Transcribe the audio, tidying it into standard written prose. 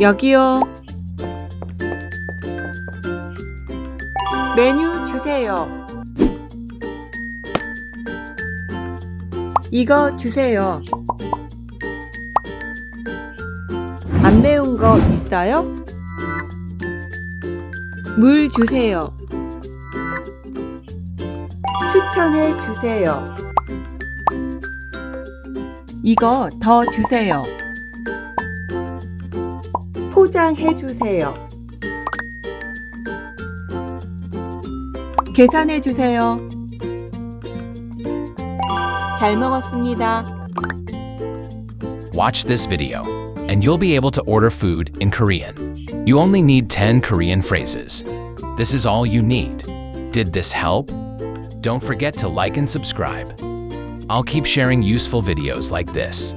여기요. 메뉴 주세요. 이거 주세요. 안 매운 거 있어요? 물 주세요. 추천해 주세요. 이거 더 주세요. 포장해 주세요. 계산해 주세요. 잘 먹었습니다. Watch this video, and you'll be able to order food in Korean. You only need 10 Korean phrases. This is all you need. Did this help? Don't forget to like and subscribe. I'll keep sharing useful videos like this.